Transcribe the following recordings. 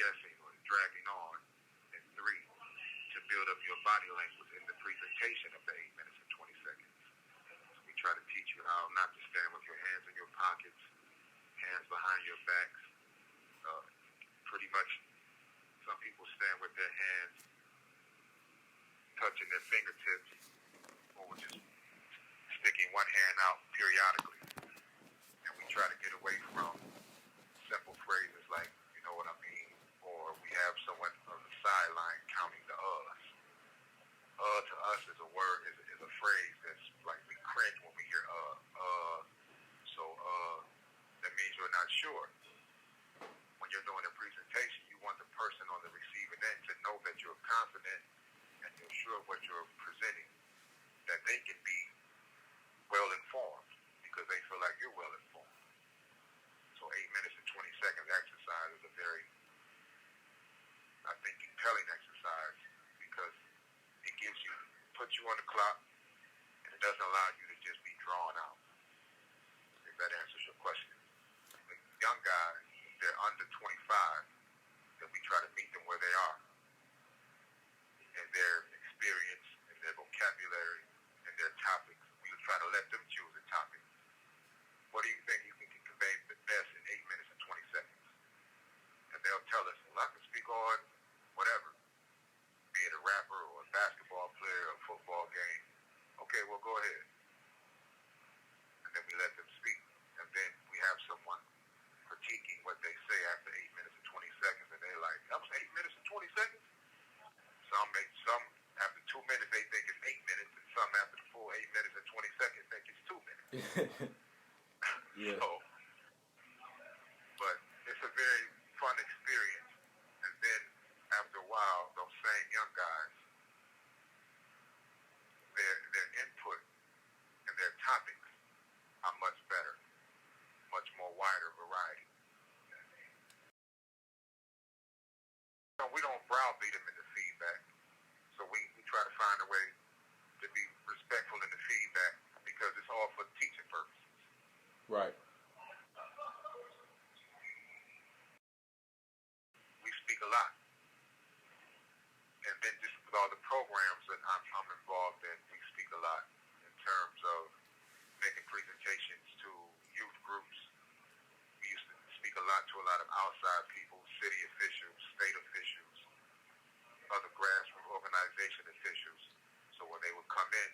guessing or dragging on. And 3, to build up your body language in the presentation of the 8 minutes and 20 seconds. So we try to teach you how not to stand with your hands in your pockets, hands behind your backs. Pretty much, some people stand with their hands touching their fingertips or just sticking one hand out periodically. And we try to get away from simple phrases like, you know what I mean, or we have someone on the sideline counting the uhs. To us is a word, is a phrase that's like we cringe when we hear So that means you're not sure. When you're doing a presentation, you want the person on the receiving end to know that you're confident and you're sure of what you're presenting, that they can be well informed because they feel like you're well informed. So 8 minutes and 20 seconds exercise is a very, I think, compelling exercise because it puts you on the clock, and it doesn't allow you to just be drawn out. If that answers your question. The young guys, they're under 25, then we try to meet them where they are. And their experience, and their vocabulary, and their topics. We try to let them choose a topic. What do you think you can convey the best in 8 minutes and 20 seconds? And they'll tell us, well, I can speak on whatever, be it a rapper or a basketball player or a football game. Okay, well, go ahead. And then we let them speak. And then we have someone critiquing what they say after 8 minutes and 20 seconds. And they're like, that was 8 minutes and 20 seconds? Some after 2 minutes, they think it's 8 minutes. And some after the full 8 minutes and 20 seconds think it's 2 minutes. Yeah. So, but it's a very fun experience. And then after a while, those same young guys, their input and their topics are much better, much more wider variety. So we don't browbeat them into feedback. So we try to find a way to be respectful in the feedback because it's all for teaching purposes. Right. We speak a lot. And then just with all the programs that I'm involved in, we speak a lot in terms of making presentations to youth groups. We used to speak a lot to a lot of outside people, city officials, state officials, other grassroots organization officials. So when they would come in,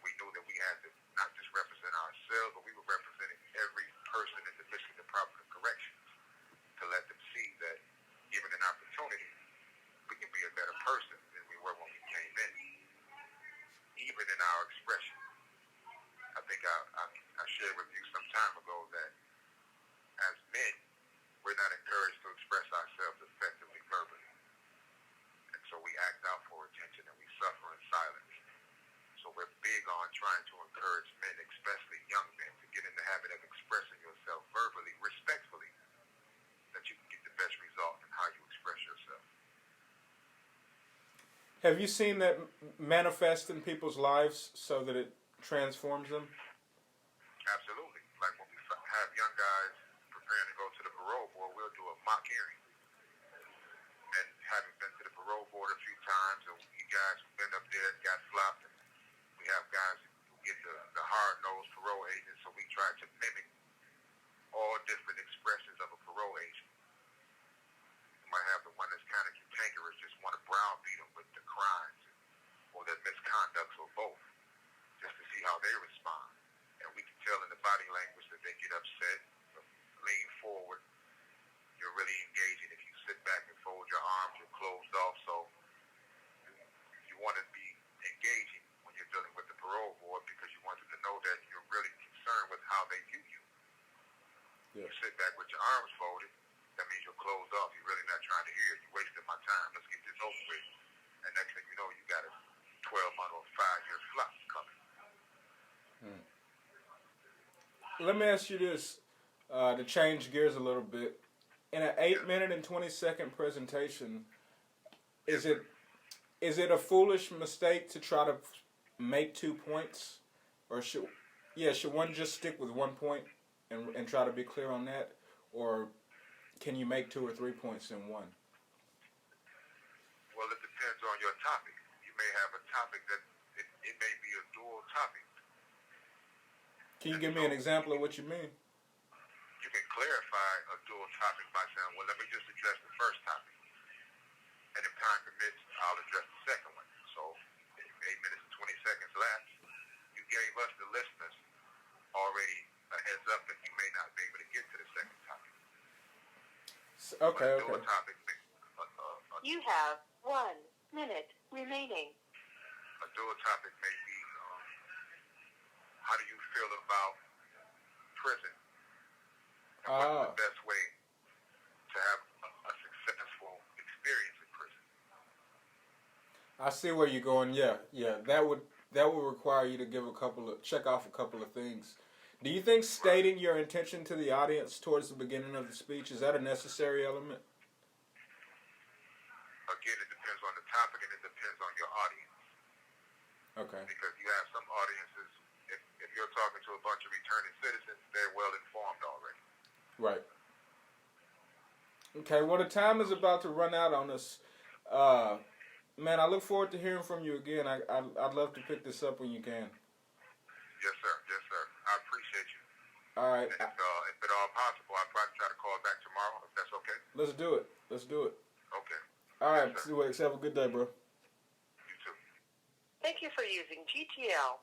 we knew that we had to not just represent ourselves, but we were representing every person in the Michigan Department of Corrections to let them see that given an opportunity, we can be a better person than we were when we came in, even in our expression. I think I shared with you some time ago that as men, we're not encouraged to express ourselves effectively verbally. And so we act out for attention and we suffer in silence. So we're big on trying to encourage men, especially young men, to get in the habit of expressing yourself verbally, respectfully, that you can get the best result in how you express yourself. Have you seen that manifest in people's lives so that it transforms them? Absolutely. Like when we have young guys preparing to go to the parole board, we'll do a mock hearing. And having been to the parole board a few times, and you guys who've been up there and got flopped, and we have guys who get the hard-nosed parole agents, so we try to mimic all different expressions of a parole agent. You might have the one that's kind of cantankerous, just want to browbeat them with the crimes or their misconducts or both, just to see how they respond. And we can tell in the body language that they get upset, lean forward. You're really engaging. If you sit back and fold your arms, you're closed off. So you want to be engaging when you're dealing with the parole board because you want them to know that you're really concerned with how they view you. Yeah. You sit back with your arms folded, that means you're closed off. You're really not trying to hear. You wasted my time. Let's get this over with. And next thing you know, you got a 12-month or 5-year flop coming. Let me ask you this, to change gears a little bit. In an 8-minute and 20-second presentation, is it a foolish mistake to try to make 2 points, or should one just stick with 1 point and try to be clear on that, or can you make 2 or 3 points in one? Well, it depends on your topic. You may have a topic that it may be a dual topic. Can you give me an example of what you mean? You can clarify a dual topic by saying, well, let me just address the first topic. And if time permits, I'll address the second one. So, if 8 minutes and 20 seconds left, you gave us, the listeners, already a heads up that you may not be able to get to the second topic. Okay, But a dual okay. topic, You have 1 minute remaining. a dual topic may be, how do you feel about prison? And what's the best way to have a successful experience in prison? I see where you're going. Yeah. That would require you to check off a couple of things. Do you think stating your intention to the audience towards the beginning of the speech, is that a necessary element? Again, it depends on the topic and it depends on your audience. Okay. Because you have some audiences, if you're talking to a bunch of returning citizens, they're well informed already. Right. Okay, well, the time is about to run out on us. Man, I look forward to hearing from you again. I'd love to pick this up when you can. Yes, sir. Yes, sir. I appreciate you. All right. And if at all possible, I'll probably try to call back tomorrow, if that's okay. Let's do it. Okay. All right. Yes, Have a good day, bro. You too. Thank you for using GTL.